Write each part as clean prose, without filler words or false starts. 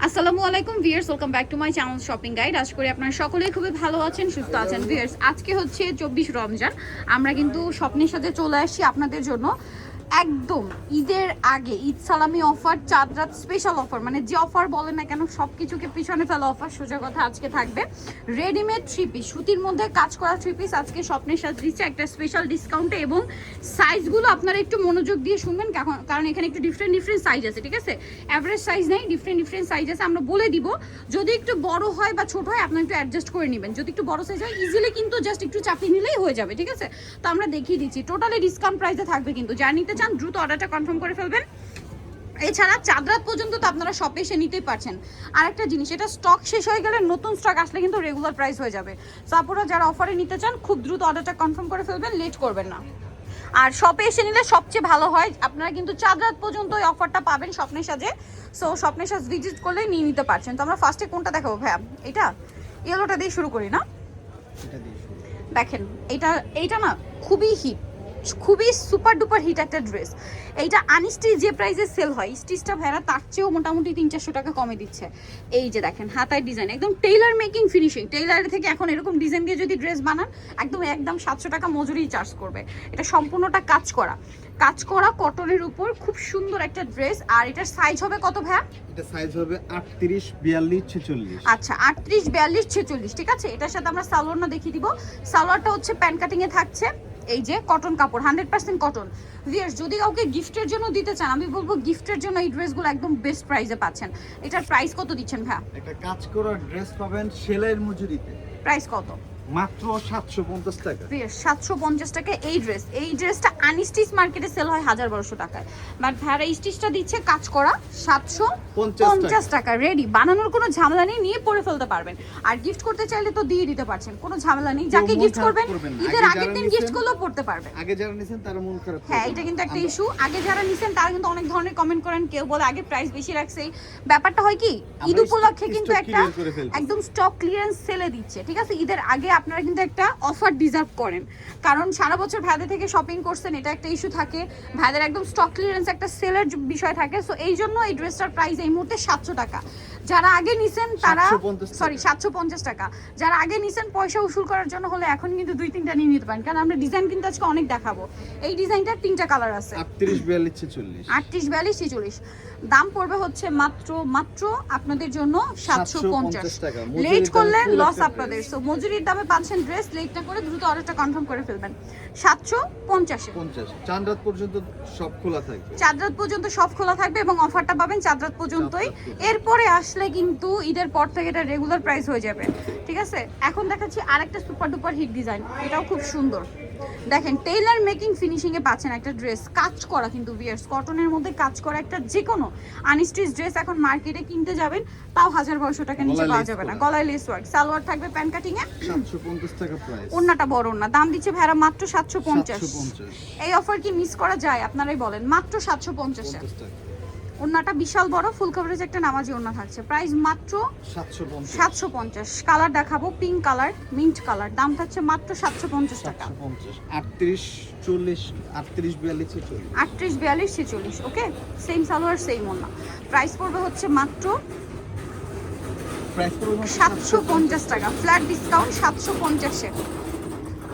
আসসালামু আলাইকুম viewers, welcome back to my channel shopping guide. আশা করি আপনারা সকলেই খুবই ভালো আছেন, সুস্থ আছেন। ভিউয়ার্স, আজকে হচ্ছে 24 রমজান। আমরা কিন্তু স্বপ্নের সাথে চলে আসছি আপনাদের জন্য একদম ঈদের আগে ঈদ সালামি অফার, চাঁদ রাত স্পেশাল অফার, মানে যে অফার বলেন না কেন সব কিছুকে পিছনে ফেলা অফার। সোজা কথা, আজকে থাকবে রেডিমেড থ্রি পিস, সুতির মধ্যে কাজ করা থ্রি পিস আজকে স্বপ্নের সাথে দিচ্ছে একটা স্পেশাল ডিসকাউন্টে। এবং সাইজগুলো আপনারা একটু মনোযোগ দিয়ে শুনবেন, কারণ এখানে একটু ডিফারেন্ট সাইজ আছে, ঠিক আছে? অ্যাভারেজ সাইজ নেই, ডিফারেন্ট সাইজ আছে। আমরা বলে দিব, যদি একটু বড় হয় বা ছোট হয় আপনারা একটু অ্যাডজাস্ট করে নেবেন। যদি একটু বড় সাইজ হয় ইজিলি কিন্তু জাস্ট একটু চাপিয়ে নিলেই হয়ে যাবে, ঠিক আছে? তো আমরা দেখিয়ে দিচ্ছি, টোটালি ডিসকাউন্ট প্রাইসে থাকবে। কিন্তু যা নিতে চান দ্রুত অর্ডারটা কনফার্ম করে ফেলবেন। এছাড়া চাঁদ রাত পর্যন্ত তো আপনারা শপে এসে নিতেই পারছেন। আর একটা জিনিস, এটা স্টক শেষ হয়ে গেলে নতুন স্টক আসলে কিন্তু রেগুলার প্রাইস হয়ে যাবে। সো আপনারা যারা অফারে নিতে চান খুব দ্রুত অর্ডারটা কনফার্ম করে ফেলবেন, লেট করবেন না। আর শপে এসে নিলে সবচেয়ে ভালো হয়, আপনারা কিন্তু চাঁদ রাত পর্যন্ত ওই অফারটা পাবেন স্বপ্নের সাজে। সো স্বপ্নের সাজ ভিজিট করলে নিয়ে নিতে পারছেন। তো আমরা ফার্স্টে কোনটা দেখাবো ভাইয়া? এটা ইয়েলোটা দিয়ে শুরু করি না? দেখেন, এইটা না খুবই হিট, খুবই সুপার ডুপার হিট একটা ড্রেস। এইটা আনস্টিচ যে প্রাইসে সেল হয়, স্টিচটা ভেড়া তার চেয়েও মোটামুটি 300-400 টাকা কমে দিচ্ছে। এই যে দেখেন হাতায় ডিজাইন, একদম টেইলার মেকিং ফিনিশিং। টেইলারের থেকে এখন এরকম ডিজাইন দিয়ে যদি ড্রেস বানান একদম 700 টাকা মজুরি চার্জ করবে। এটা সম্পূর্ণটা কাজ করা কটনের উপর, খুব সুন্দর একটা ড্রেস। আর এটার সাইজ হবে কত ভাইয়া? এটা সাইজ হবে 38, 42, 46। আচ্ছা, 38, 42, 46, ঠিক আছে। এটার সাথে আমরা সালোয়ারটা দেখিয়ে দিব। সালোয়ারটা হচ্ছে প্যান্ট কাটিং এ থাকছে, এই যে কটন কাপড়, 100% কটন। ভিউয়ার্স, যদি কাউকে গিফটের জন্য দিতে চান, আমি বলবো গিফটের জন্য এই ড্রেসগুলো একদম বেস্ট প্রাইসে পাচ্ছেন। এটার প্রাইস কত দিচ্ছেন ভাইয়া? একটা কাজ করা ড্রেস পাবেন সেলাইয়ের মজুরিতে। প্রাইস কত? মাত্র 750 টাকা। 750 টাকা এই ড্রেসটা আনস্টিচ মার্কেটে সেল হয় 1000-1200 টাকায়। বাট ভাইরা এই স্টিচটা দিচ্ছে কাজ করা 750 টাকা। রেডি, বানানোর কোনো ঝামেলা নেই, নিয়ে পরে ফেলতে পারবেন। আর গিফট করতে চাইলে তো দিয়ে দিতে পারছেন, কোনো ঝামেলা নেই। যাকে গিফট করবেন ঈদের আগের দিন গিফট করলেও পড়তে পারবেন। আগে যারা নিছেন তারা মন খারাপ। হ্যাঁ, এটা কিন্তু একটা ইস্যু। আগে যারা নিছেন তারা কিন্তু অনেক ধরনের কমেন্ট করেন, কেউ বলে আগে প্রাইস বেশি রাখছে। ব্যাপারটা হয় কি, ঈদ উপলক্ষে কিন্তু একটা একদম স্টক ক্লিয়ারেন্স সেলে দিচ্ছে, ঠিক আছে? ঈদের আগে আপনারা কিন্তু একটা অফার ডিজার্ভ করেন, কারণ সারা বছর ভাইদের থেকে শপিং করছেন, এটা একটা ইস্যু থাকে। ভাইদের একদম স্টক ক্লিয়ারেন্স একটা সেলের বিষয় থাকে। সো এই জন্য এই ড্রেসটার প্রাইস এই মুহূর্তে 700 টাকা। যারা আগে নিছেন তারা 750 টাকা। যারা আগে নিছেন পয়সা উসুল করার জন্য হলে এখন কিন্তু 2-3টা নিয়ে নিতে পারেন, কারণ আমরা ডিজাইন কিন্তু আজকে অনেক দেখাবো। এই ডিজাইনটার 3টা কালার আছে, 38, 42, 46। 38, 42, 46। দাম পড়বে হচ্ছে মাত্র আপনাদের জন্য 750 টাকা। লেট করলে লস আপনাদের। সো মজুরির দামে পাচ্ছেন ড্রেস, লেট না করে দ্রুত অর্ডারটা কনফার্ম করে ফেলবেন। 750 চাঁদ রাত পর্যন্ত সব খোলা থাকবে। চাঁদ রাত পর্যন্ত সব খোলা থাকবে এবং অফারটা পাবেন চাঁদ রাত পর্যন্তই। এরপরে আসলে কিন্তু ঈদের পর থেকে এটা রেগুলার প্রাইস হয়ে যাবে, ঠিক আছে? এখন দেখাচ্ছি আরেকটা সুপার ডুপার হিট ডিজাইন, এটাও খুব সুন্দর। দেখেন টেইলার মেকিং ফিনিশিং এ পাচ্ছেন একটা ড্রেস, কাজ করা কিন্তু ভিউয়ার্স, কটনের মধ্যে কাজ করা একটা যে কোনো আনস্টিচ ড্রেস এখন মার্কেটে কিনতে যাবেন তাও 1000-1200 টাকা নিচে পাওয়া যাবে না। গলায় লেস ওয়ার্ক, সালোয়ার থাকবে প্যান্ট কাটিং এ, 750 টাকা প্রাইস। ওন্নাটা বড় ওন্না। দাম দিচ্ছে ভাইরা মাত্র 750। এই অফার কি মিস করা যায়? আপনারাই বলেন। মাত্র 750 এ ওন্নাটা বিশাল বড়, ফুল কভারেজ একটা নামাজি ওন্না থাকছে। প্রাইস মাত্র 750। কালার দেখাবো, পিঙ্ক কালার, মিন্ট কালার। দাম থাকছে মাত্র 750 টাকা। 38, 40, 38, 42, 46। 38, 42, 46, ওকে। সেম সালোয়ার সেম ওন্না। প্রাইস পড়বে হচ্ছে মাত্র 750 টাকা। ফ্ল্যাট ডিসকাউন্ট 750 এ।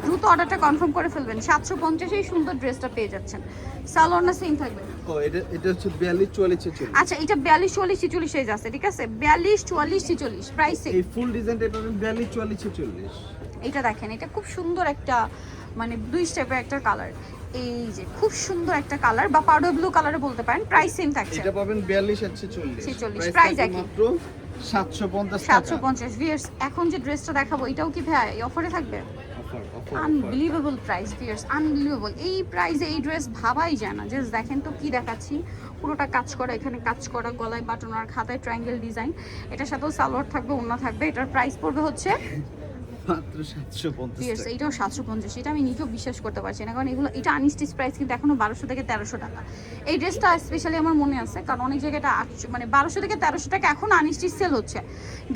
দ্রুত অর্ডারটা কনফার্ম করে ফেলবেন। 750 এই সুন্দর ড্রেসটা পেয়ে যাচ্ছেন। সালোয়ার না সেম থাকবে? ও এটা হচ্ছে 42, 44, 46। আচ্ছা, এটা 42, 44, 46 সাইজ আছে, ঠিক আছে? 42, 44, 46 প্রাইস সেম। এই ফুল ডিজাইনটা পাবেন 42, 44, 46। এটা দেখেন, এটা খুব সুন্দর একটা, মানে 2 স্টেপের একটা কালার। এই যে খুব সুন্দর একটা কালার, বা পাউডার ব্লু কালারে বলতে পারেন। প্রাইস সেম থাকছে। এটা পাবেন 42 আর 46। প্রাইস একই, মাত্র 750 টাকা। 750। ভিউয়ার্স, এখন যে ড্রেসটা দেখাবো এটাও কি ভাই এই অফারে থাকবে? Unbelievable price viewers, unbelievable. এই প্রাইসে এই ড্রেস ভাবাই যায় না। জাস্ট দেখেন তো কি দেখাচ্ছি, পুরোটা কাজ করা, এখানে কাজ করা, গলায় বাটন আর খাতায় ট্রায়াঙ্গেল ডিজাইন। এটার সাথেও সালোয়ার থাকবে, ওন্না থাকবে। এটার প্রাইস পড়বে হচ্ছে মাত্র 750 ভিউয়ার্স টাকা। এইটাও 750, এটা আমি নিজেও বিশ্বাস করতে পারছি না, কারণ এগুলো এটা আনস্টিচ প্রাইস কিন্তু এখনো 1200 থেকে 1300 টাকা। এই ড্রেসটা স্পেশালি আমার মনে আছে, কারণ অনেক জায়গায় এটা 800 মানে 1200 থেকে 1300 টাকা এখন আনস্টিচ সেল হচ্ছে।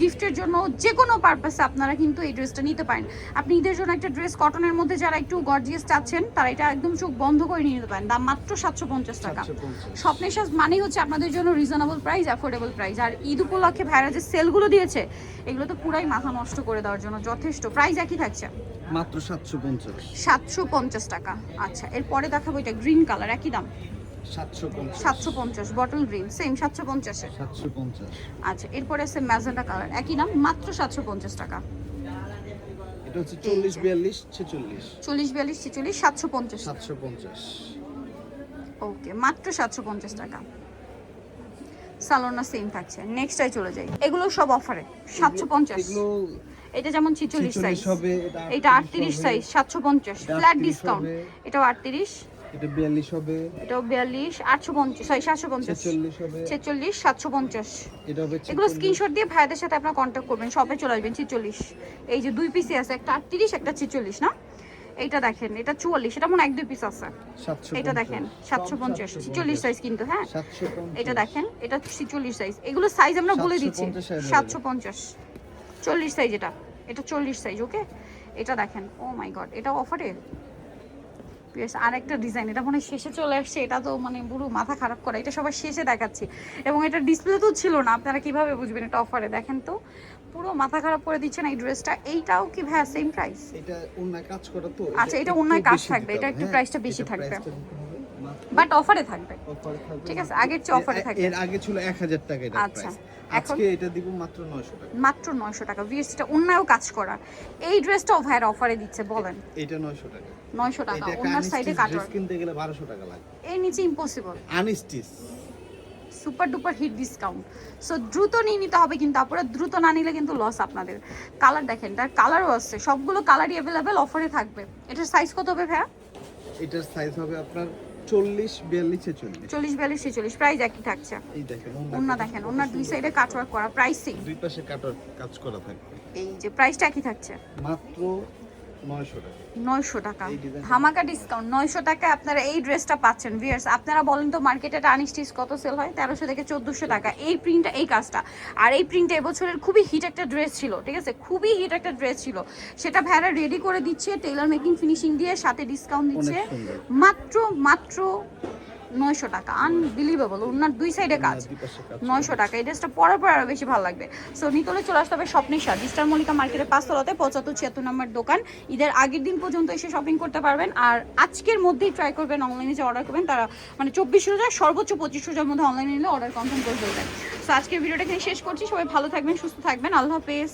গিফটের জন্য যে কোনো পারপাসে আপনারা কিন্তু এই ড্রেসটা নিতে পারেন। আপনি ঈদের জন্য একটা ড্রেস কটনের মধ্যে যারা একটু গর্জিয়াস চাচ্ছেন তারা এটা একদম চোখ বন্ধ করে নিয়ে নিতে পারেন। দাম মাত্র 750 টাকা। 750 স্বপ্নের সাজ মানেই হচ্ছে আপনাদের জন্য রিজনেবল প্রাইস, অ্যাফোর্ডেবল প্রাইস। আর ঈদ উপলক্ষে ভাইরা যে সেলগুলো দিয়েছে এগুলো তো পুরাই মাথা নষ্ট করে দেওয়ার জন্য যথেষ্ট। প্রাইস একই থাকছে মাত্র 750 750 টাকা। আচ্ছা, এরপরে দেখাবো এটা গ্রিন কালার, একই দাম 750 750, বটল গ্রিন সেম 750 এ। 750 আচ্ছা, এরপরে আছে ম্যাজেন্টা কালার, একই দাম মাত্র 750 টাকা। এটা হচ্ছে 40 42 46 40 42 46 750। 750 ওকে, মাত্র 750 টাকা। সালোনা সেম থাকছে। নেক্সটটাই চলে যাই, এগুলো সব অফারে 750। এগুলো এটা যেমন 46 সাইজ, 46 হবে, এটা 38 সাইজ 750 ফ্ল্যাট 38 ডিসকাউন্ট। হবে। এটাও 38, এটা 42 হবে, এটাও 42 850 সরি 750 46 হবে, 46 750। এটা হবে এগুলো 46 স্ক্রিনশট দিয়ে ভাইদের সাথে আপনারা কন্ট্যাক্ট করবেন, শপে চলে আসবেন। 46 এই যে দুই পিসে আছে, একটা 38 একটা 46 না। এইটা দেখেন, এটা 44, এটা মনে হয় এক দুই পিস আছে। 750 এটা দেখেন 750 46 সাইজ কিন্তু, হ্যাঁ 750 এটা দেখেন, এটা 46 সাইজ। এগুলো সাইজ আমরা বলে দিচ্ছি 750 750 40 সাইজ। এটা এটা 40 সাইজ। ওকে, এটা দেখেন, ও মাই গড, এটা অফারে। বেশ, আর একটা ডিজাইন, এটা মনে হয় শেষে চলে আসছে। এটা তো মানে পুরো মাথা খারাপ করা, এটা সবার শেষে দেখাচ্ছি এবং এটা ডিসপ্লে তো ছিল না, আপনারা কিভাবে বুঝবেন এটা অফারে। দেখেন তো, পুরো মাথা খারাপ করে দিচ্ছেন এই ড্রেসটা। এইটাও কি ভাই সেম প্রাইস? এটা ওন্নায় কাজ করা তো। আচ্ছা, এটা ওন্নায় কাজ থাকবে, এটা একটু প্রাইসটা বেশি থাকবে, বাট অফারে থাকবে। ঠিক আছে, আগের চেয়ে অফারে থাকবে। এর আগে ছিল 1000 টাকা এটা আচ্ছা, প্রাইস। এখন আজকে এটা দিব মাত্র 900 টাকা। মাত্র 900 টাকা। ভিএসটা অন্যায়ও কাজ করা। এই ড্রেসটাও ভাইয়ের অফারে দিচ্ছে, বলেন এটা 900 টাকা। 900 টাকা। এটা অন্যার সাইডে কাটার ড্রেস কিনতে গেলে 1200 টাকা লাগে। এর নিচে impossible. Unstitch super duper hit discount. So দ্রুত নিয়ে নিতে হবে, কিন্তু আপনারা দ্রুত না নিলে কিন্তু লস আপনাদের। কালার দেখেন, তার কালারও আছে, সবগুলো কালারই অ্যাভেলেবেল, অফারে থাকবে। এটার সাইজ কত হবে ভাইয়া? এটার সাইজ হবে আপনার 40 42 46। 40 42 46, প্রাইস একই থাকছে। এই দেখেন ওন্না দেখেন, ওন্নার দুই সাইডে কাটওয়ার্ক করা, প্রাইসিং দুই পাশে কাটার কাজ করা থাকবে। এই যে প্রাইসটা একই থাকছে মাত্র 900 টাকা। 900 টাকা। এই ডিজাইনটা ধামাকা ডিসকাউন্ট 900 টাকায় আপনারা এই ড্রেসটা পাচ্ছেন। ভিউয়ার্স, আপনারা বলেন তো মার্কেটে আনস্টিচ কত সেল হয়? 1300 থেকে 1400 টাকা। এই প্রিন্টটা, এই কাজটা, আর এই প্রিন্টটা এবছরের খুবই হিট একটা ড্রেস ছিল। ঠিক আছে, খুবই হিট একটা ড্রেস ছিল, সেটা ভাইরা রেডি করে দিচ্ছে টেইলর মেকিং ফিনিশিং দিয়ে, সাথে ডিসকাউন্ট দিচ্ছে অনেক সুন্দর। মাত্র মাত্র 900 টাকা। আনবিলিভেবল, ওনার দুই সাইডে কাজ। দুই পাশে কাজ 900 টাকা। এই ড্রেসটা পরার পর আরো বেশি ভালো লাগবে। সো নিতলে চলে আসতে হবে স্বপ্নের সাজ, স্টার মল্লিকা মার্কেটের 5 তলাতে 75 76 নম্বর দোকান। ঈদের আগের দিন পর্যন্ত এসে শপিং করতে পারবেন, আর আজকের মধ্যেই ট্রাই করবেন, অনলাইনে যে অর্ডার করবেন তারা মানে 24 রোজা সর্বোচ্চ 25 রোজার মধ্যে অনলাইনে নিলে অর্ডার কনফার্ম করে ফেলবেন। সো আজকের ভিডিওটা এখানে শেষ করছি। সবাই ভালো থাকবেন, সুস্থ থাকবেন, আল্লাহ হাফেজ।